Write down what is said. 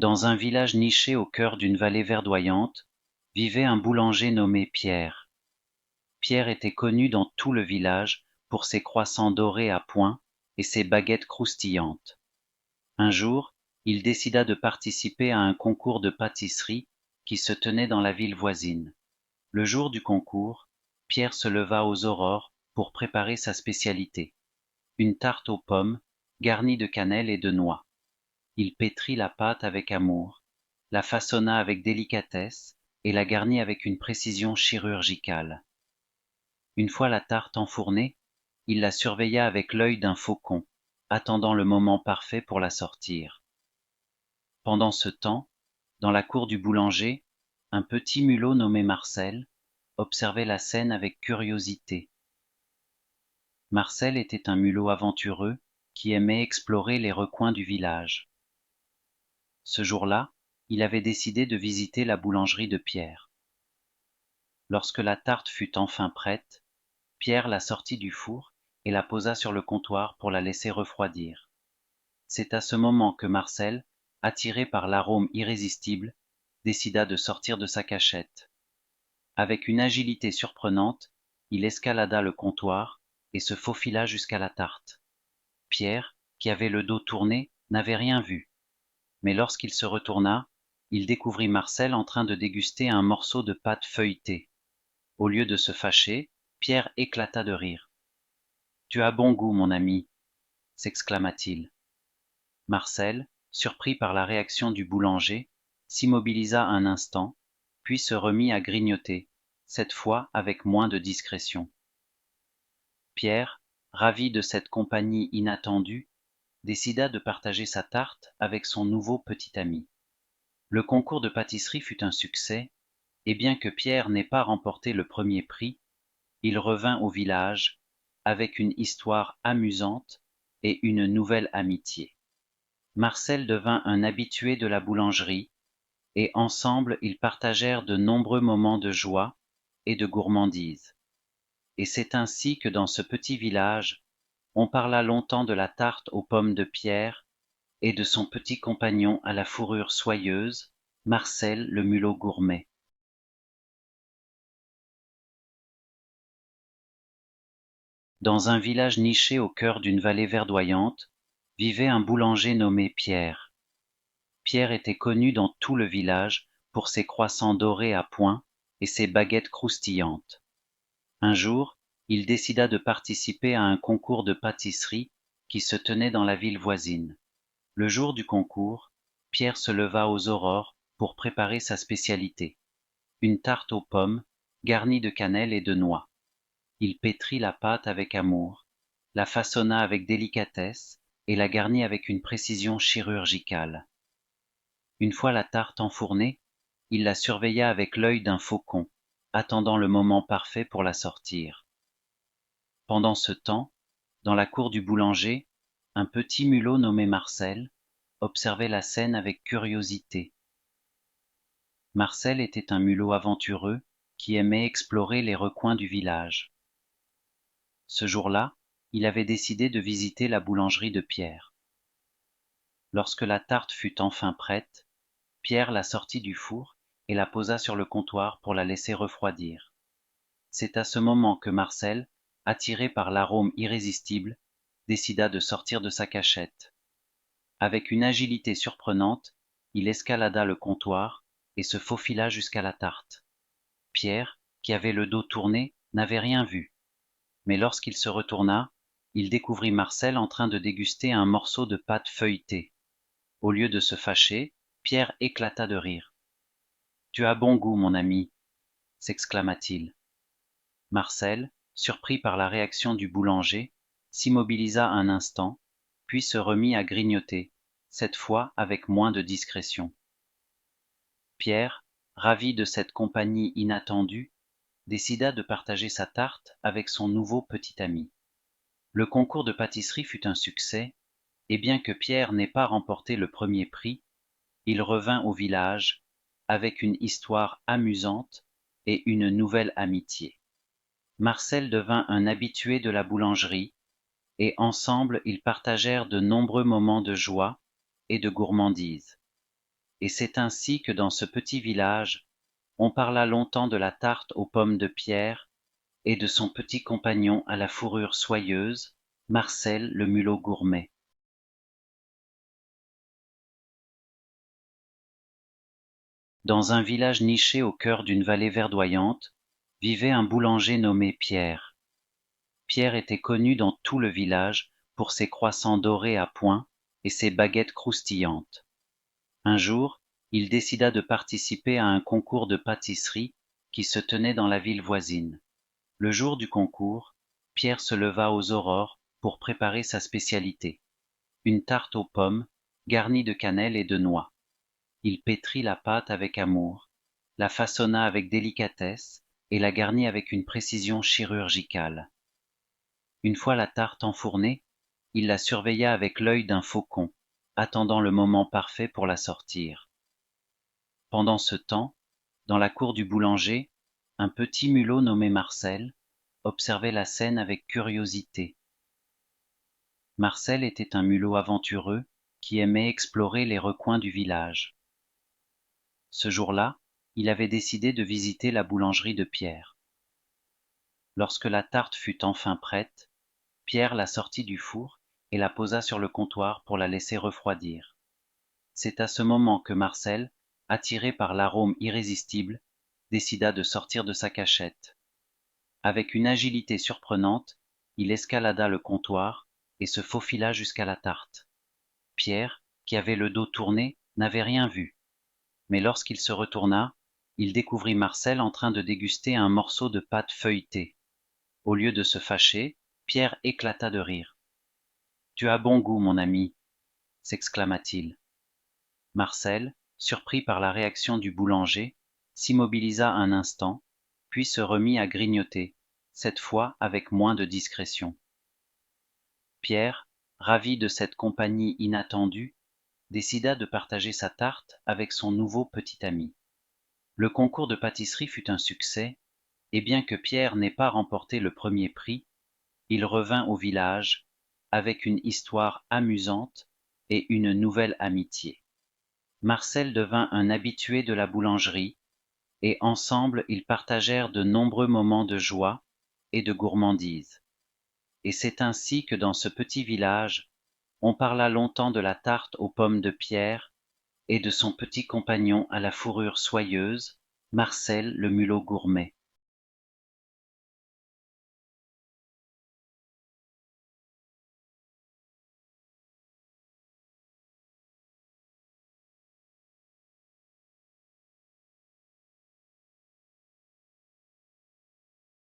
Dans un village niché au cœur d'une vallée verdoyante, vivait un boulanger nommé Pierre. Pierre était connu dans tout le village pour ses croissants dorés à point et ses baguettes croustillantes. Un jour, il décida de participer à un concours de pâtisserie qui se tenait dans la ville voisine. Le jour du concours, Pierre se leva aux aurores pour préparer sa spécialité, une tarte aux pommes garnie de cannelle et de noix. Il pétrit la pâte avec amour, la façonna avec délicatesse et la garnit avec une précision chirurgicale. Une fois la tarte enfournée, il la surveilla avec l'œil d'un faucon, attendant le moment parfait pour la sortir. Pendant ce temps, dans la cour du boulanger, un petit mulot nommé Marcel observait la scène avec curiosité. Marcel était un mulot aventureux qui aimait explorer les recoins du village. Ce jour-là, il avait décidé de visiter la boulangerie de Pierre. Lorsque la tarte fut enfin prête, Pierre la sortit du four et la posa sur le comptoir pour la laisser refroidir. C'est à ce moment que Marcel, attiré par l'arôme irrésistible, décida de sortir de sa cachette. Avec une agilité surprenante, il escalada le comptoir et se faufila jusqu'à la tarte. Pierre, qui avait le dos tourné, n'avait rien vu. Mais lorsqu'il se retourna, il découvrit Marcel en train de déguster un morceau de pâte feuilletée. Au lieu de se fâcher, Pierre éclata de rire. « Tu as bon goût, mon ami, » s'exclama-t-il. Marcel, surpris par la réaction du boulanger, s'immobilisa un instant, puis se remit à grignoter, cette fois avec moins de discrétion. Pierre, ravi de cette compagnie inattendue, décida de partager sa tarte avec son nouveau petit ami. Le concours de pâtisserie fut un succès, et bien que Pierre n'ait pas remporté le premier prix, il revint au village avec une histoire amusante et une nouvelle amitié. Marcel devint un habitué de la boulangerie, et ensemble ils partagèrent de nombreux moments de joie et de gourmandise. Et c'est ainsi que dans ce petit village, on parla longtemps de la tarte aux pommes de Pierre et de son petit compagnon à la fourrure soyeuse, Marcel le mulot gourmet. Dans un village niché au cœur d'une vallée verdoyante, vivait un boulanger nommé Pierre. Pierre était connu dans tout le village pour ses croissants dorés à point et ses baguettes croustillantes. Un jour, il décida de participer à un concours de pâtisserie qui se tenait dans la ville voisine. Le jour du concours, Pierre se leva aux aurores pour préparer sa spécialité, une tarte aux pommes garnie de cannelle et de noix. Il pétrit la pâte avec amour, la façonna avec délicatesse et la garnit avec une précision chirurgicale. Une fois la tarte enfournée, il la surveilla avec l'œil d'un faucon, attendant le moment parfait pour la sortir. Pendant ce temps, dans la cour du boulanger, un petit mulot nommé Marcel observait la scène avec curiosité. Marcel était un mulot aventureux qui aimait explorer les recoins du village. Ce jour-là, il avait décidé de visiter la boulangerie de Pierre. Lorsque la tarte fut enfin prête, Pierre la sortit du four et la posa sur le comptoir pour la laisser refroidir. C'est à ce moment que Marcel, attiré par l'arôme irrésistible, décida de sortir de sa cachette. Avec une agilité surprenante, il escalada le comptoir et se faufila jusqu'à la tarte. Pierre, qui avait le dos tourné, n'avait rien vu. Mais lorsqu'il se retourna, il découvrit Marcel en train de déguster un morceau de pâte feuilletée. Au lieu de se fâcher, Pierre éclata de rire. « Tu as bon goût, mon ami, » s'exclama-t-il. Marcel, surpris par la réaction du boulanger, s'immobilisa un instant, puis se remit à grignoter, cette fois avec moins de discrétion. Pierre, ravi de cette compagnie inattendue, décida de partager sa tarte avec son nouveau petit ami. Le concours de pâtisserie fut un succès, et bien que Pierre n'ait pas remporté le premier prix, il revint au village avec une histoire amusante et une nouvelle amitié. Marcel devint un habitué de la boulangerie, et ensemble ils partagèrent de nombreux moments de joie et de gourmandise. Et c'est ainsi que dans ce petit village, on parla longtemps de la tarte aux pommes de Pierre et de son petit compagnon à la fourrure soyeuse, Marcel le mulot gourmet. Dans un village niché au cœur d'une vallée verdoyante, vivait un boulanger nommé Pierre. Pierre était connu dans tout le village pour ses croissants dorés à point et ses baguettes croustillantes. Un jour, il décida de participer à un concours de pâtisserie qui se tenait dans la ville voisine. Le jour du concours, Pierre se leva aux aurores pour préparer sa spécialité, une tarte aux pommes garnie de cannelle et de noix. Il pétrit la pâte avec amour, la façonna avec délicatesse et la garnit avec une précision chirurgicale. Une fois la tarte enfournée, il la surveilla avec l'œil d'un faucon, attendant le moment parfait pour la sortir. Pendant ce temps, dans la cour du boulanger, un petit mulot nommé Marcel observait la scène avec curiosité. Marcel était un mulot aventureux qui aimait explorer les recoins du village. Ce jour-là, il avait décidé de visiter la boulangerie de Pierre. Lorsque la tarte fut enfin prête, Pierre la sortit du four et la posa sur le comptoir pour la laisser refroidir. C'est à ce moment que Marcel, attiré par l'arôme irrésistible, décida de sortir de sa cachette. Avec une agilité surprenante, il escalada le comptoir et se faufila jusqu'à la tarte. Pierre, qui avait le dos tourné, n'avait rien vu. Mais lorsqu'il se retourna, il découvrit Marcel en train de déguster un morceau de pâte feuilletée. Au lieu de se fâcher, Pierre éclata de rire. « Tu as bon goût, mon ami, » s'exclama-t-il. Marcel, surpris par la réaction du boulanger, s'immobilisa un instant, puis se remit à grignoter, cette fois avec moins de discrétion. Pierre, ravi de cette compagnie inattendue, décida de partager sa tarte avec son nouveau petit ami. Le concours de pâtisserie fut un succès, et bien que Pierre n'ait pas remporté le premier prix, il revint au village avec une histoire amusante et une nouvelle amitié. Marcel devint un habitué de la boulangerie, et ensemble ils partagèrent de nombreux moments de joie et de gourmandise. Et c'est ainsi que dans ce petit village, on parla longtemps de la tarte aux pommes de Pierre et de son petit compagnon à la fourrure soyeuse, Marcel le mulot gourmet.